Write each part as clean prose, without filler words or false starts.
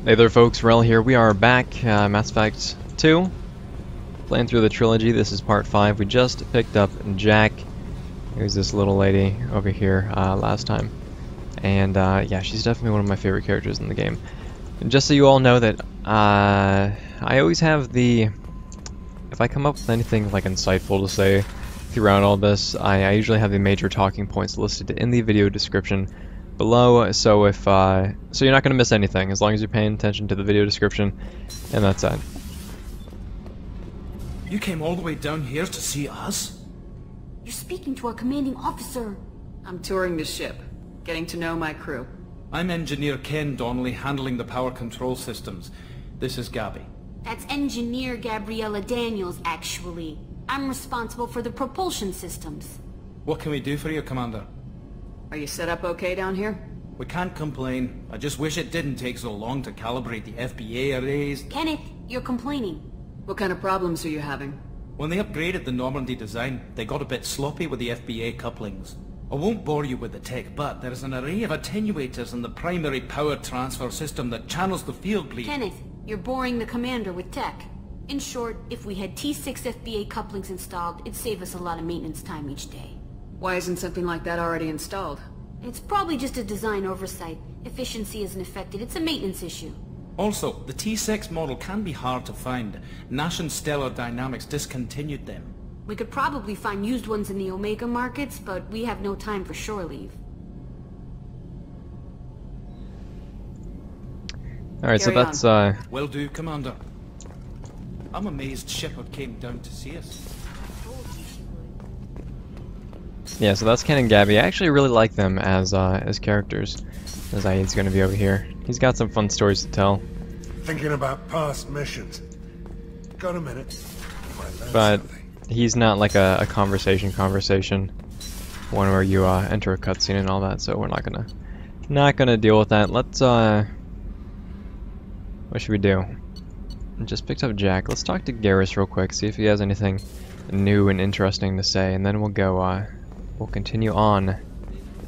Hey there folks, Rel here. We are back, Mass Effect 2, playing through the trilogy. This is part 5. We just picked up Jack, who's this little lady over here last time. And yeah, she's definitely one of my favorite characters in the game. And just so you all know that I always have the... If I come up with anything like insightful to say throughout all this, I usually have the major talking points listed in the video description below, so if so you're not going to miss anything as long as you're paying attention to the video description, and that's it. You came all the way down here to see us? You're speaking to our commanding officer. I'm touring the ship, getting to know my crew. I'm Engineer Ken Donnelly, handling the power control systems. This is Gabby. That's Engineer Gabriella Daniels, actually. I'm responsible for the propulsion systems. What can we do for you, Commander? Are you set up okay down here? We can't complain. I just wish it didn't take so long to calibrate the FBA arrays. Kenneth, you're complaining. What kind of problems are you having? When they upgraded the Normandy design, they got a bit sloppy with the FBA couplings. I won't bore you with the tech, but there is an array of attenuators in the primary power transfer system that channels the field bleed. Kenneth, you're boring the commander with tech. In short, if we had T6 FBA couplings installed, it'd save us a lot of maintenance time each day. Why isn't something like that already installed? It's probably just a design oversight. Efficiency isn't affected. It's a maintenance issue. Also, the T6 model can be hard to find. Nash and Stellar Dynamics discontinued them. We could probably find used ones in the Omega markets, but we have no time for shore leave. Alright, so Carry that's Will do, Commander. I'm amazed Shepard came down to see us. yeah, so that's Ken and Gabby. I actually really like them as characters. Zaid's going to be over here. He's got some fun stories to tell. Thinking about past missions. Got a minute? Might learn But something. he's not like a conversation, one where you enter a cutscene and all that, so we're not gonna deal with that. Let's what should we do? Just picked up Jack. Let's talk to Garrus real quick, see if he has anything new and interesting to say, and then we'll go we'll continue on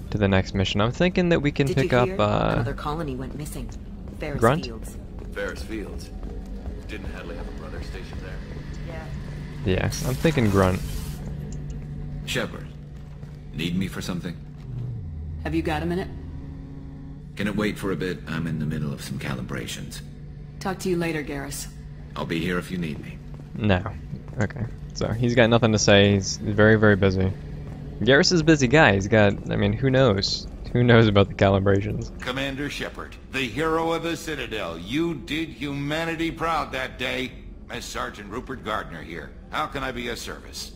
to the next mission. I'm thinking that we can pick up another colony went missing. Ferris Grunt? Fields. Ferris Fields. Didn't Hadley have a brother stationed there? Yeah, I'm thinking Grunt. Shepard. Need me for something? Have you got a minute? Can it wait for a bit? I'm in the middle of some calibrations. Talk to you later, Garrus. I'll be here if you need me. No. Okay. So he's got nothing to say. He's very, very busy. Garrus is a busy guy. He's got, I mean, who knows? Who knows about the calibrations? Commander Shepard, the hero of the Citadel. You did humanity proud that day. Mass Sergeant Rupert Gardner here. How can I be of service?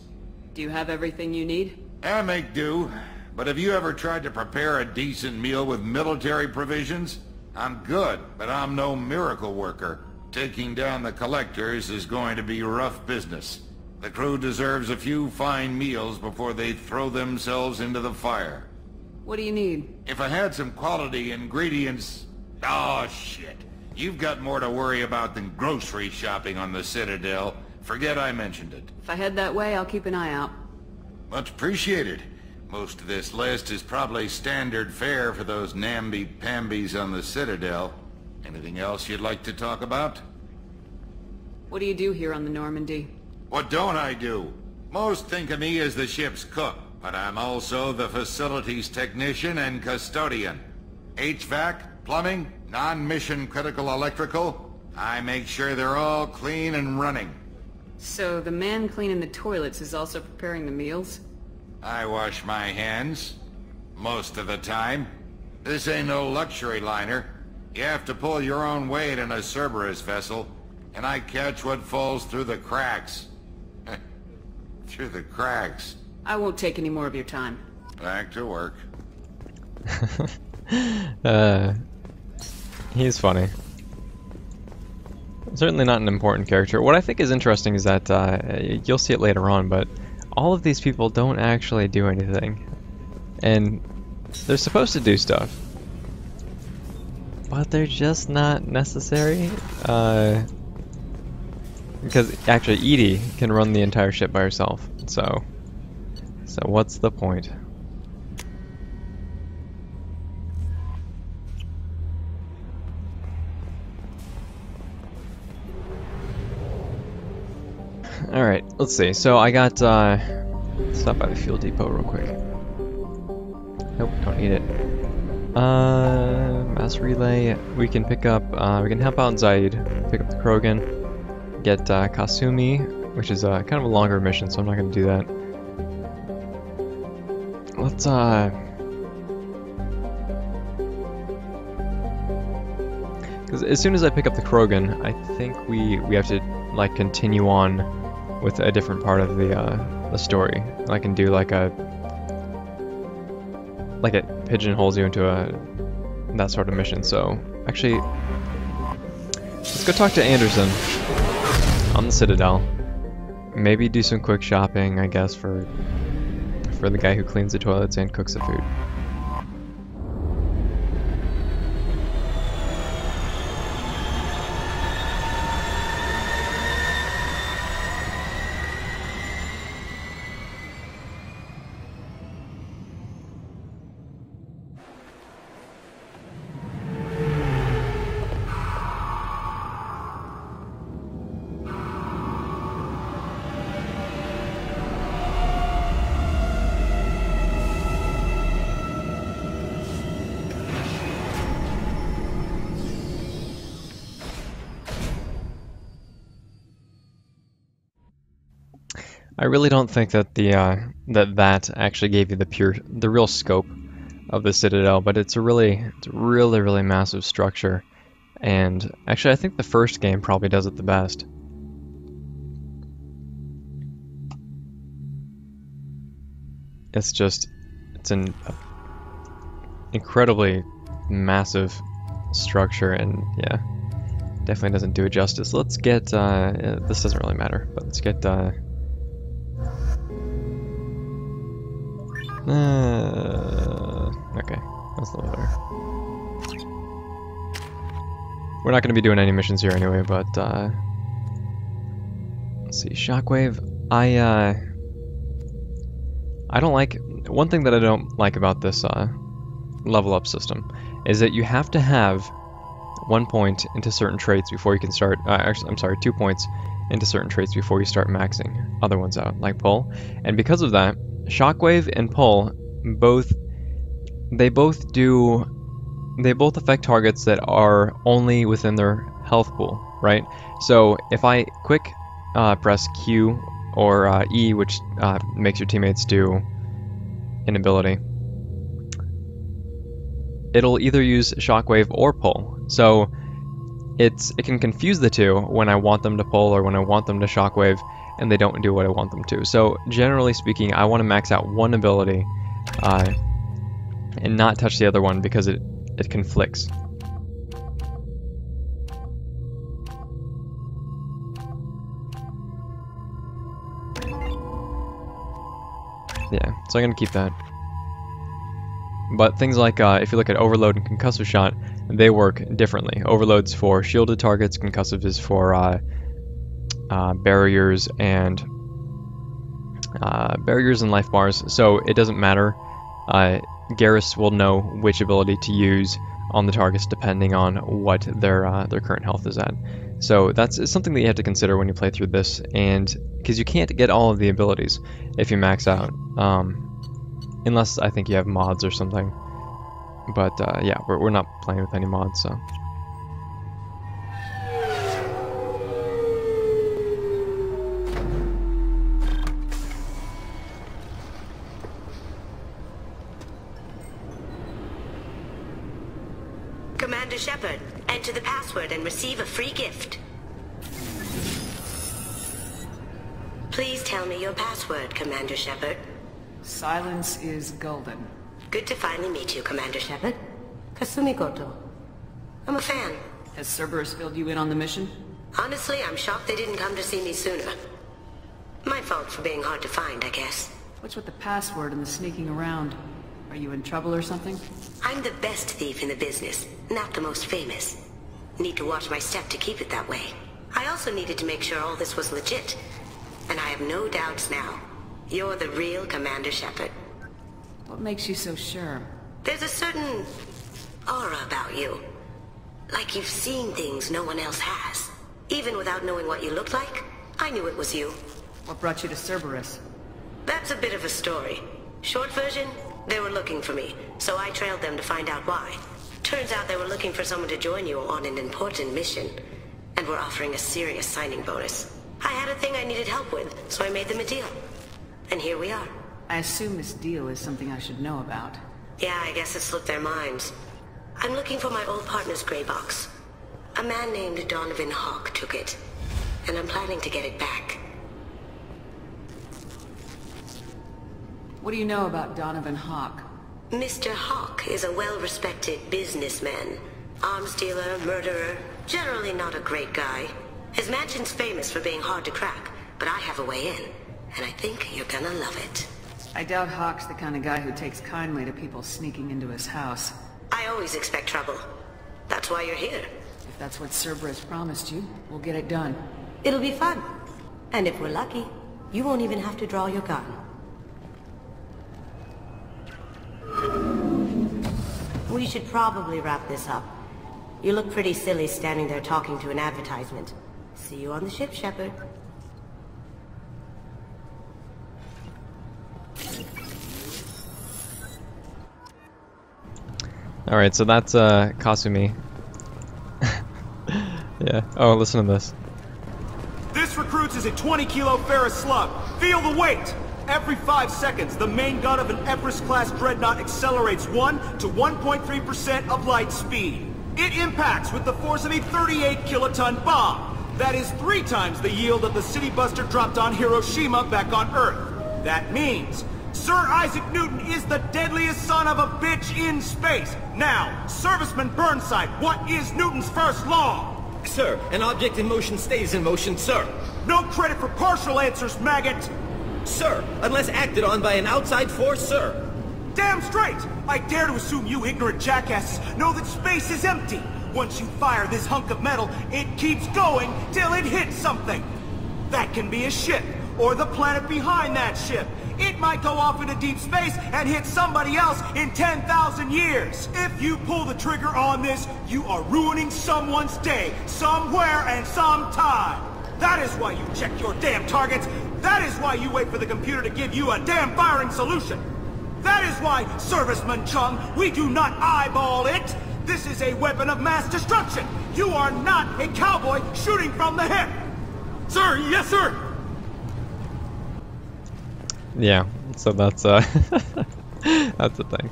Do you have everything you need? I make do. But have you ever tried to prepare a decent meal with military provisions? I'm good, but I'm no miracle worker. Taking down the collectors is going to be rough business. The crew deserves a few fine meals before they throw themselves into the fire. What do you need? If I had some quality ingredients... Oh, shit. You've got more to worry about than grocery shopping on the Citadel. Forget I mentioned it. If I head that way, I'll keep an eye out. Much appreciated. Most of this list is probably standard fare for those namby-pambies on the Citadel. Anything else you'd like to talk about? What do you do here on the Normandy? What don't I do? Most think of me as the ship's cook, but I'm also the facilities technician and custodian. HVAC, plumbing, non-mission critical electrical. I make sure they're all clean and running. So the man cleaning the toilets is also preparing the meals? I wash my hands. Most of the time. This ain't no luxury liner. You have to pull your own weight in a Cerberus vessel, and I catch what falls through the cracks. Through the cracks. I won't take any more of your time. Back to work. He's funny. Certainly not an important character. What I think is interesting is that you'll see it later on, but all of these people don't actually do anything. And they're supposed to do stuff, but they're just not necessary. Because actually Edie can run the entire ship by herself, so what's the point? Alright, let's see. So I got, stop by the fuel depot real quick. Nope, don't need it. Mass relay. We can pick up, we can help out Zaid, pick up the Krogan, get, Kasumi, which is, kind of a longer mission, so I'm not gonna do that. Let's, because as soon as I pick up the Krogan, I think we have to, like, continue on with a different part of the story. I can do like it pigeonholes you into that sort of mission. So actually, let's go talk to Anderson on the Citadel. Maybe do some quick shopping, I guess, for the guy who cleans the toilets and cooks the food. I really don't think that that actually gave you the real scope of the Citadel, but it's a really massive structure, and actually I think the first game probably does it the best. It's an incredibly massive structure, and yeah, definitely doesn't do it justice. Let's get this doesn't really matter, but let's get okay, that's a little better. We're not going to be doing any missions here anyway, but let's see, Shockwave. I don't like, one thing that I don't like about this level up system is that you have to have 1 point into certain traits before you can start, actually, I'm sorry, 2 points into certain traits before you start maxing other ones out, like Pull. And because of that, Shockwave and Pull both affect targets that are only within their health pool, right? So if I quick press Q or E, which makes your teammates do an ability, it'll either use Shockwave or Pull. So it can confuse the two when I want them to Pull or when I want them to Shockwave, and they don't do what I want them to. So generally speaking, I want to max out one ability and not touch the other one because it conflicts. Yeah, so I'm going to keep that. But things like, if you look at Overload and Concussive Shot, they work differently. Overload's for shielded targets, Concussive is for barriers and life bars, so it doesn't matter. Garrus will know which ability to use on the targets depending on what their current health is at. So that's something that you have to consider when you play through this, and because you can't get all of the abilities if you max out, unless I think you have mods or something. But yeah, we're not playing with any mods, so. Commander Shepard, enter the password and receive a free gift. Please tell me your password, Commander Shepard. Silence is golden. Good to finally meet you, Commander Shepard. Kasumi Goto. I'm a fan. Has Cerberus filled you in on the mission? Honestly, I'm shocked they didn't come to see me sooner. My fault for being hard to find, I guess. What's with the password and the sneaking around? Are you in trouble or something? I'm the best thief in the business, not the most famous. Need to watch my step to keep it that way. I also needed to make sure all this was legit. And I have no doubts now. You're the real Commander Shepard. What makes you so sure? There's a certain aura about you. Like you've seen things no one else has. Even without knowing what you looked like, I knew it was you. What brought you to Cerberus? That's a bit of a story. Short version, they were looking for me, so I trailed them to find out why. Turns out they were looking for someone to join you on an important mission, and were offering a serious signing bonus. I had a thing I needed help with, so I made them a deal. And here we are. I assume this deal is something I should know about. Yeah, I guess it slipped their minds. I'm looking for my old partner's gray box. A man named Donovan Hawk took it, and I'm planning to get it back. What do you know about Donovan Hawk? Mr. Hawk is a well-respected businessman. Arms dealer, murderer, generally not a great guy. His mansion's famous for being hard to crack, but I have a way in, and I think you're gonna love it. I doubt Hawk's the kind of guy who takes kindly to people sneaking into his house. I always expect trouble. That's why you're here. If that's what Cerberus promised you, we'll get it done. It'll be fun. And if we're lucky, you won't even have to draw your gun. We should probably wrap this up. You look pretty silly standing there talking to an advertisement. See you on the ship, Shepard. Alright, so that's Kasumi. Yeah. Oh, listen to this. This recruits is a 20-kilo ferrous slug. Feel the weight! Every 5 seconds, the main gun of an Everest-class dreadnought accelerates 1 to 1.3% of light speed. It impacts with the force of a 38-kiloton bomb. That is 3 times the yield of the city buster dropped on Hiroshima back on Earth. That means Sir Isaac Newton is the deadliest son of a bitch in space. Now, Serviceman Burnside, what is Newton's first law? Sir, an object in motion stays in motion, sir. No credit for partial answers, maggot! Sir, unless acted on by an outside force, sir. Damn straight! I dare to assume you ignorant jackasses know that space is empty. Once you fire this hunk of metal, it keeps going till it hits something. That can be a ship, or the planet behind that ship. It might go off into deep space and hit somebody else in 10,000 years. If you pull the trigger on this, you are ruining someone's day, somewhere and sometime. That is why you check your damn targets. That is why you wait for the computer to give you a damn firing solution. That is why, Serviceman Chung, we do not eyeball it. This is a weapon of mass destruction. You are not a cowboy shooting from the hip. Sir, yes, sir. Yeah, so that's that's the thing.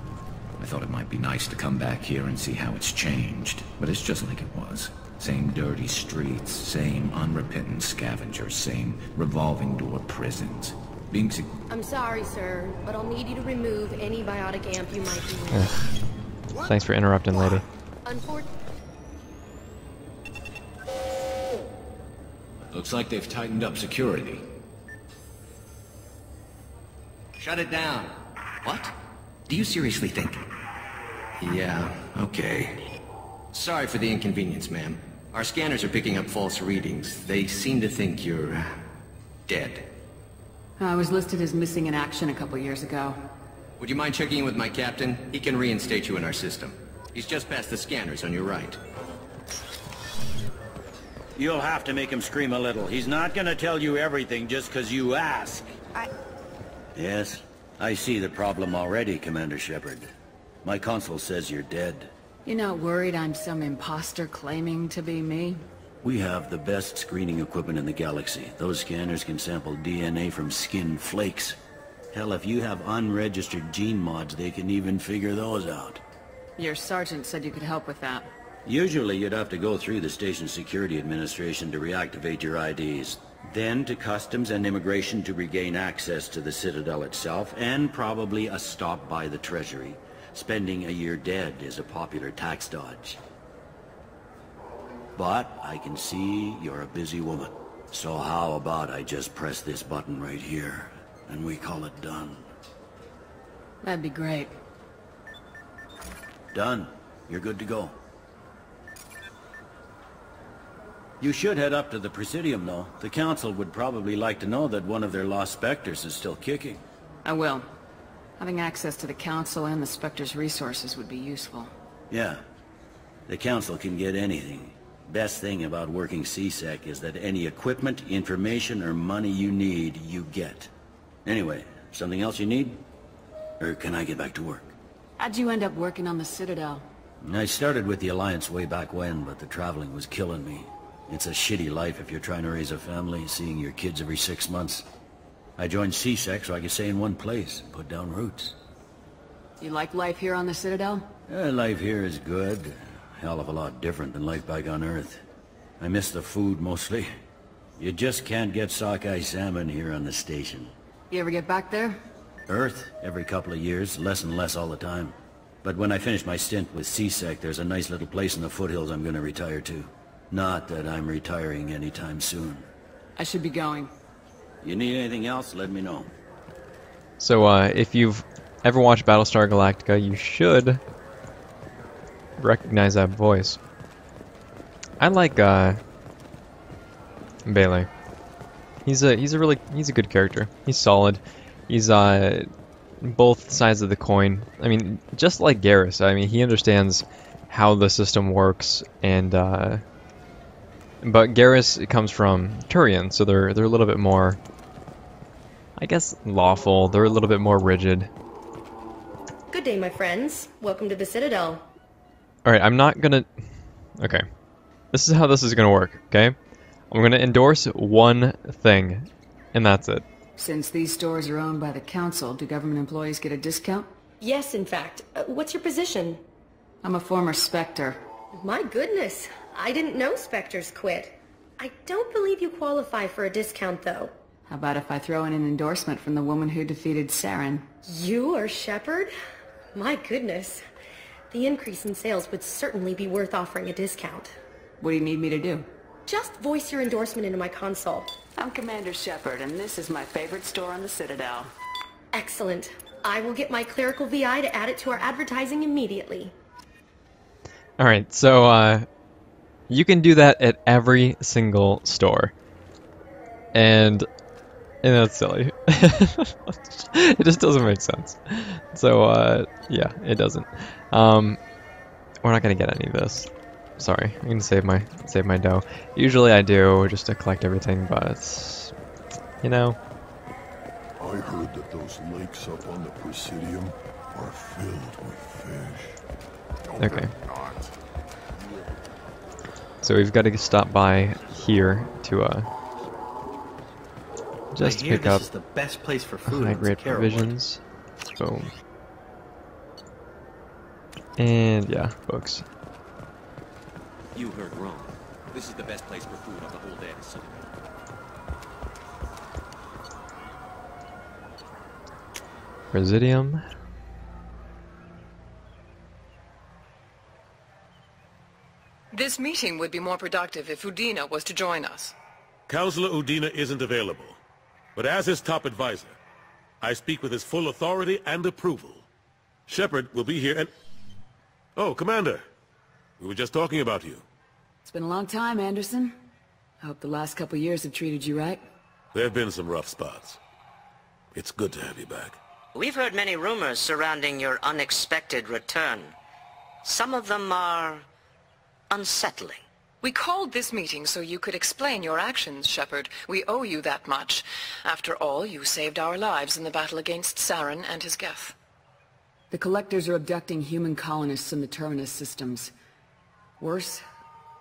I thought it might be nice to come back here and see how it's changed, but it's just like it was. Same dirty streets, same unrepentant scavengers, same revolving door prisons. I'm sorry, sir, but I'll need you to remove any biotic amp you might be using. Thanks for interrupting, lady. Looks like they've tightened up security. Shut it down. What? Do you seriously think? Yeah, okay. Sorry for the inconvenience, ma'am. Our scanners are picking up false readings. They seem to think you're dead. I was listed as missing in action a couple years ago. Would you mind checking in with my captain? He can reinstate you in our system. He's just past the scanners on your right. You'll have to make him scream a little. He's not gonna tell you everything just because you ask. Yes, I see the problem already, Commander Shepard. My console says you're dead. You're not worried I'm some imposter claiming to be me? We have the best screening equipment in the galaxy. Those scanners can sample DNA from skin flakes. Hell, if you have unregistered gene mods, they can even figure those out. Your sergeant said you could help with that. Usually you'd have to go through the Station Security Administration to reactivate your IDs. Then to Customs and Immigration to regain access to the Citadel itself, and probably a stop by the Treasury. Spending a year dead is a popular tax dodge. But I can see you're a busy woman. So how about I just press this button right here, and we call it done? That'd be great. Done. You're good to go. You should head up to the Presidium, though. The Council would probably like to know that one of their lost Spectres is still kicking. I will. Having access to the Council and the Spectre's resources would be useful. Yeah. The Council can get anything. Best thing about working CSEC is that any equipment, information, or money you need, you get. Anyway, something else you need? Or can I get back to work? How'd you end up working on the Citadel? I started with the Alliance way back when, but the traveling was killing me. It's a shitty life if you're trying to raise a family, seeing your kids every 6 months. I joined CSEC so I could stay in one place and put down roots. You like life here on the Citadel? Life here is good. Hell of a lot different than life back on Earth. I miss the food mostly. You just can't get sockeye salmon here on the station. You ever get back there? Earth, every couple of years, less and less all the time. But when I finish my stint with CSEC, there's a nice little place in the foothills I'm gonna retire to. Not that I'm retiring anytime soon. I should be going. You need anything else, let me know. So, if you've ever watched Battlestar Galactica, you should recognize that voice. I like, Bailey. He's a good character. He's solid. He's, both sides of the coin. I mean, just like Garrus, I mean, he understands how the system works, and, but Garrus comes from Turian, so they're a little bit more, I guess, lawful. They're a little bit more rigid. Good day, my friends. Welcome to the Citadel. Alright, I'm not gonna... Okay. This is how this is gonna work, okay? I'm gonna endorse one thing, and that's it. Since these stores are owned by the Council, do government employees get a discount? Yes, in fact. What's your position? I'm a former Spectre. My goodness. I didn't know Spectres quit. I don't believe you qualify for a discount, though. How about if I throw in an endorsement from the woman who defeated Saren? You or Shepard? My goodness. The increase in sales would certainly be worth offering a discount. What do you need me to do? Just voice your endorsement into my console. I'm Commander Shepard, and this is my favorite store on the Citadel. Excellent. I will get my clerical VI to add it to our advertising immediately. Alright, so, you can do that at every single store. And that's silly. It just doesn't make sense. So, yeah, it doesn't. We're not gonna get any of this. Sorry, I'm gonna save my dough. Usually I do, just to collect everything, but, you know. I heard that those lakes up on the Presidium are filled with fish. Okay. So we've got to stop by here to, just I hear pick up this is the best place for food. high-grade provisions. Boom. And, yeah, books. You heard wrong. This is the best place for food on the whole day at Citadel. Presidium. This meeting would be more productive if Udina was to join us. Counselor Udina isn't available, but as his top advisor, I speak with his full authority and approval. Shepard will be here and... Oh, Commander. We were just talking about you. It's been a long time, Anderson. I hope the last couple years have treated you right. There have been some rough spots. It's good to have you back. We've heard many rumors surrounding your unexpected return. Some of them are unsettling. We called this meeting so you could explain your actions, Shepard. We owe you that much. After all, you saved our lives in the battle against Saren and his Geth. The Collectors are abducting human colonists in the Terminus systems. Worse,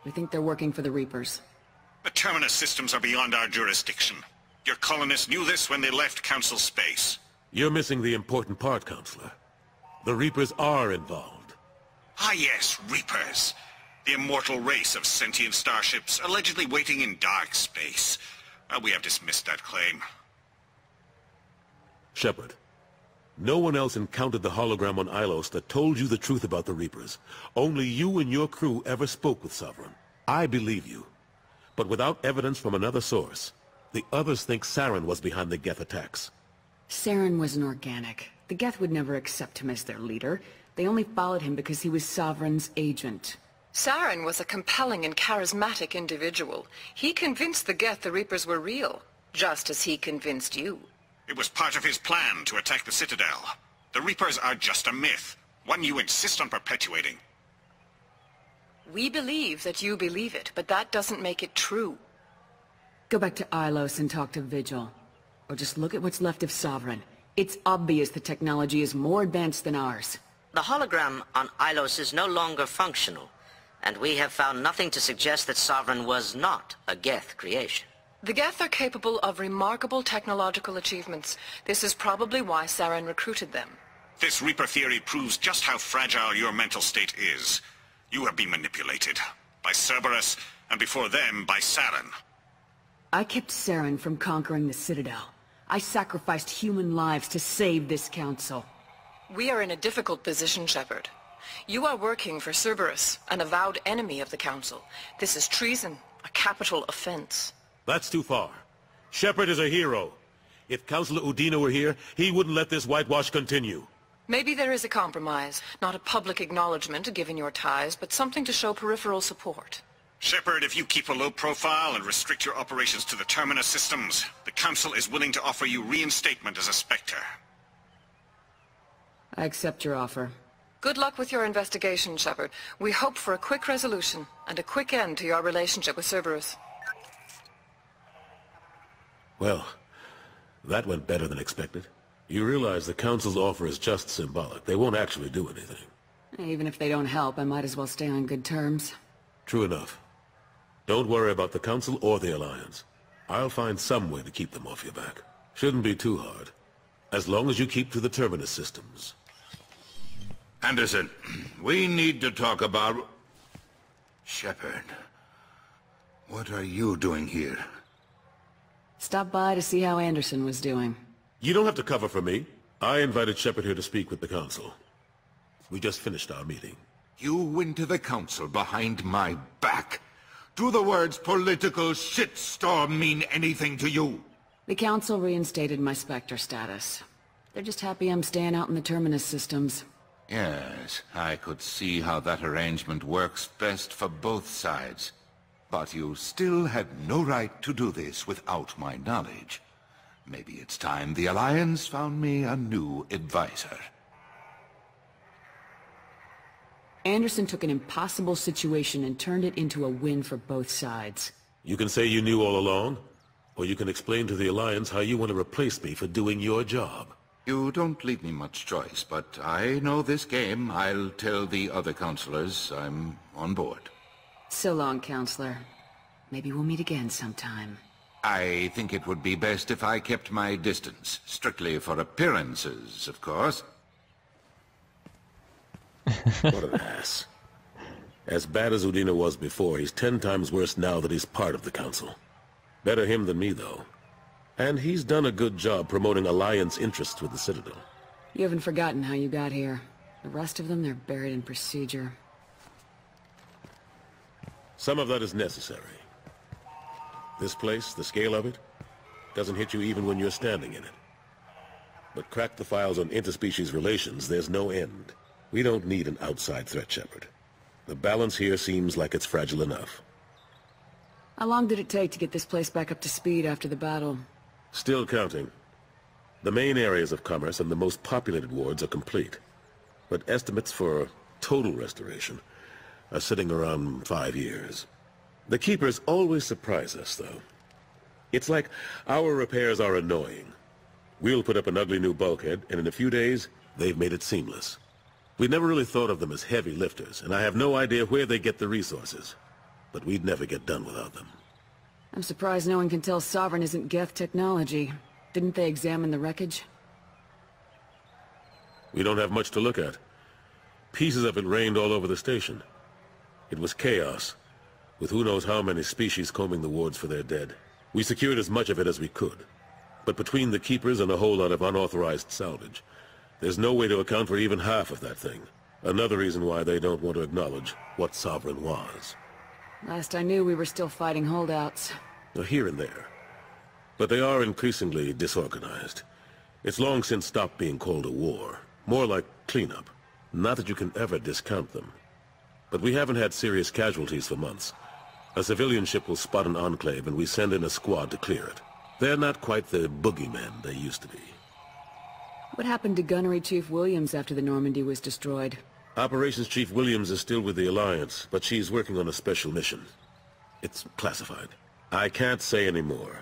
we think they're working for the Reapers. The Terminus systems are beyond our jurisdiction. Your colonists knew this when they left Council space. You're missing the important part, Counselor. The Reapers are involved. Ah yes, Reapers. The immortal race of sentient starships allegedly waiting in dark space. We have dismissed that claim. Shepard, no one else encountered the hologram on Ilos that told you the truth about the Reapers. Only you and your crew ever spoke with Sovereign. I believe you. But without evidence from another source, the others think Saren was behind the Geth attacks. Saren was an organic. The Geth would never accept him as their leader. They only followed him because he was Sovereign's agent. Saren was a compelling and charismatic individual. He convinced the Geth the Reapers were real, just as he convinced you. It was part of his plan to attack the Citadel. The Reapers are just a myth, one you insist on perpetuating. We believe that you believe it, but that doesn't make it true. Go back to Ilos and talk to Vigil. Or just look at what's left of Sovereign. It's obvious the technology is more advanced than ours. The hologram on Ilos is no longer functional, and we have found nothing to suggest that Sovereign was not a Geth creation. The Geth are capable of remarkable technological achievements. This is probably why Saren recruited them. This Reaper theory proves just how fragile your mental state is. You have been manipulated. By Cerberus, and before them, by Saren. I kept Saren from conquering the Citadel. I sacrificed human lives to save this council. We are in a difficult position, Shepard. You are working for Cerberus, an avowed enemy of the Council. This is treason, a capital offense. That's too far. Shepard is a hero. If Councilor Udina were here, he wouldn't let this whitewash continue. Maybe there is a compromise. Not a public acknowledgement given your ties, but something to show peripheral support. Shepard, if you keep a low profile and restrict your operations to the Terminus systems, the Council is willing to offer you reinstatement as a Spectre. I accept your offer. Good luck with your investigation, Shepard. We hope for a quick resolution, and a quick end to your relationship with Cerberus. Well, that went better than expected. You realize the Council's offer is just symbolic. They won't actually do anything. Even if they don't help, I might as well stay on good terms. True enough. Don't worry about the Council or the Alliance. I'll find some way to keep them off your back. Shouldn't be too hard. As long as you keep to the Terminus systems. Anderson, we need to talk about... Shepard. What are you doing here? Stop by to see how Anderson was doing. You don't have to cover for me. I invited Shepard here to speak with the Council. We just finished our meeting. You went to the Council behind my back. Do the words political shitstorm mean anything to you? The Council reinstated my Spectre status. They're just happy I'm staying out in the Terminus systems. Yes, I could see how that arrangement works best for both sides. But you still had no right to do this without my knowledge. Maybe it's time the Alliance found me a new advisor. Anderson took an impossible situation and turned it into a win for both sides. You can say you knew all along, or you can explain to the Alliance how you want to replace me for doing your job. You don't leave me much choice, but I know this game. I'll tell the other counselors I'm on board. So long, Counselor. Maybe we'll meet again sometime. I think it would be best if I kept my distance. Strictly for appearances, of course. What an ass. As bad as Udina was before, he's 10 times worse now that he's part of the Council. Better him than me, though. And he's done a good job promoting Alliance interests with the Citadel. You haven't forgotten how you got here. The rest of them, they're buried in procedure. Some of that is necessary. This place, the scale of it, doesn't hit you even when you're standing in it. But crack the files on interspecies relations, there's no end. We don't need an outside threat, Shepard. The balance here seems like it's fragile enough. How long did it take to get this place back up to speed after the battle? Still counting. The main areas of commerce and the most populated wards are complete. But estimates for total restoration are sitting around 5 years. The Keepers always surprise us, though. It's like our repairs are annoying. We'll put up an ugly new bulkhead, and in a few days, they've made it seamless. We never really thought of them as heavy lifters, and I have no idea where they get the resources. But we'd never get done without them. I'm surprised no one can tell Sovereign isn't Geth technology. Didn't they examine the wreckage? We don't have much to look at. Pieces of it rained all over the station. It was chaos, with who knows how many species combing the wards for their dead. We secured as much of it as we could. But between the Keepers and a whole lot of unauthorized salvage, there's no way to account for even half of that thing. Another reason why they don't want to acknowledge what Sovereign was. Last I knew, we were still fighting holdouts. Here and there. But they are increasingly disorganized. It's long since stopped being called a war. More like cleanup. Not that you can ever discount them. But we haven't had serious casualties for months. A civilian ship will spot an enclave and we send in a squad to clear it. They're not quite the boogeymen they used to be. What happened to Gunnery Chief Williams after the Normandy was destroyed? Operations Chief Williams is still with the Alliance, but she's working on a special mission. It's classified. I can't say any more.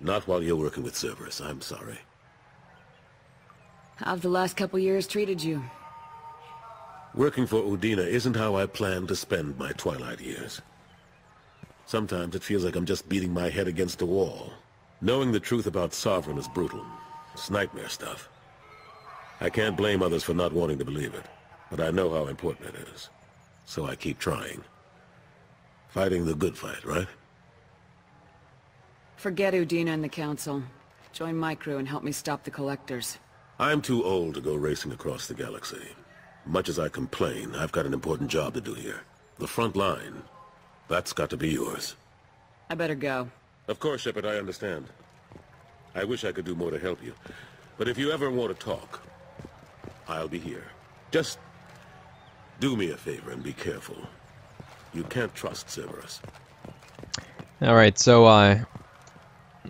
Not while you're working with Cerberus, I'm sorry. How've the last couple years treated you? Working for Udina isn't how I plan to spend my twilight years. Sometimes it feels like I'm just beating my head against a wall. Knowing the truth about Sovereign is brutal. It's nightmare stuff. I can't blame others for not wanting to believe it, but I know how important it is. So I keep trying. Fighting the good fight, right? Forget Udina and the Council. Join my crew and help me stop the Collectors. I'm too old to go racing across the galaxy. Much as I complain, I've got an important job to do here. The front line. That's got to be yours. I better go. Of course, Shepard, I understand. I wish I could do more to help you. But if you ever want to talk, I'll be here. Just do me a favor and be careful. You can't trust Cerberus. Alright, so,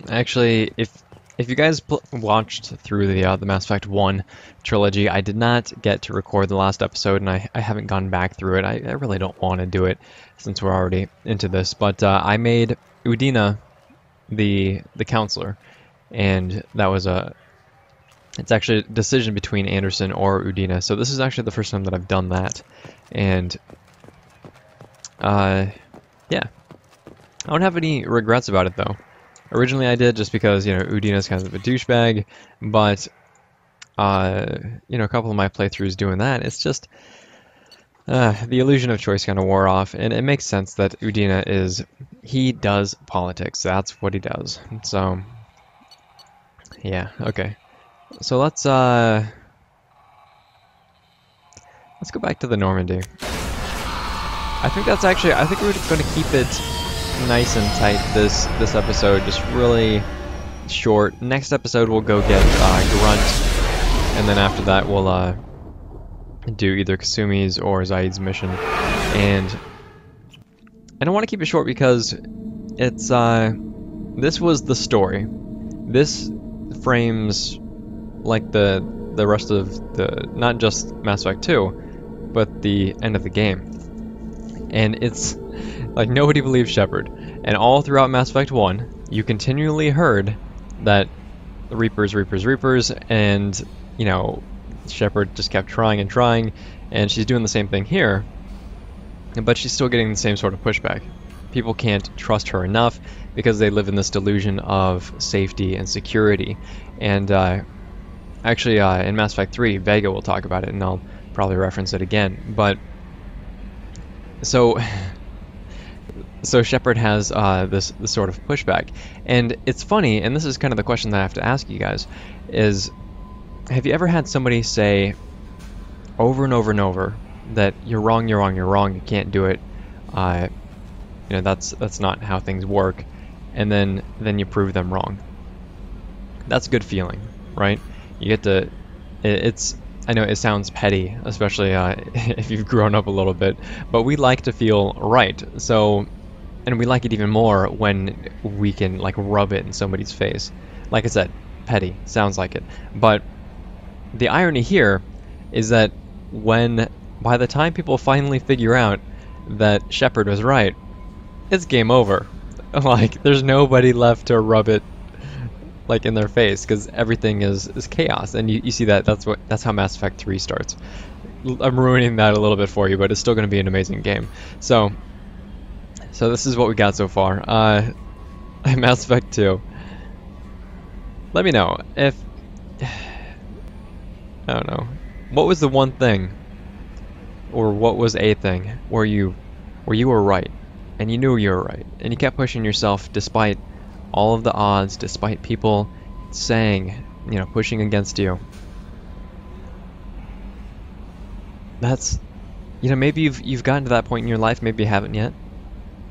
actually, if you guys watched through the Mass Effect 1 trilogy, I did not get to record the last episode, and I haven't gone back through it. I really don't want to do it, since we're already into this. But I made Udina the counselor, and that was it's actually a decision between Anderson or Udina. So this is actually the first time that I've done that, and yeah, I don't have any regrets about it though. Originally I did, just because, you know, Udina's kind of a douchebag, but you know, a couple of my playthroughs doing that, it's just the illusion of choice kind of wore off, and it makes sense that Udina he does politics. That's what he does. So yeah, okay. So let's go back to the Normandy. I think we're going to keep it nice and tight this episode, just really short. Next episode we'll go get Grunt, and then after that we'll do either Kasumi's or Zaid's mission. And I don't want to keep it short because it's this was the story. This frames like the rest of the, not just Mass Effect 2, but the end of the game. And it's like nobody believes Shepard. And all throughout Mass Effect 1, you continually heard that Reapers, and, you know, Shepard just kept trying and trying, and she's doing the same thing here, but she's still getting the same sort of pushback. People can't trust her enough because they live in this delusion of safety and security. And actually, in Mass Effect 3, Vega will talk about it, and I'll probably reference it again. But so Shepard has this sort of pushback, and it's funny. And this is kind of the question that I have to ask you guys: is have you ever had somebody say over and over and over that you're wrong, you can't do it? You know, that's not how things work, and then you prove them wrong. That's a good feeling, right? You get to, I know it sounds petty, especially if you've grown up a little bit, but we like to feel right. So, and we like it even more when we can like rub it in somebody's face. Like I said, petty, sounds like it. But the irony here is that by the time people finally figure out that Shepard was right, it's game over. Like, there's nobody left to rub it like in their face, because everything is chaos. And you see that's how Mass Effect 3 starts. I'm ruining that a little bit for you, but it's still going to be an amazing game. So this is what we got so far. Mass Effect 2. Let me know if, I don't know, what was the one thing, or what was a thing where you were right, and you knew you were right, and you kept pushing yourself despite all of the odds, despite people saying, you know, pushing against you. That's, you know, maybe you've gotten to that point in your life, maybe you haven't yet.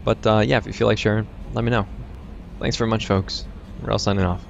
But yeah, if you feel like sharing, let me know. Thanks very much, folks. Rel signing off.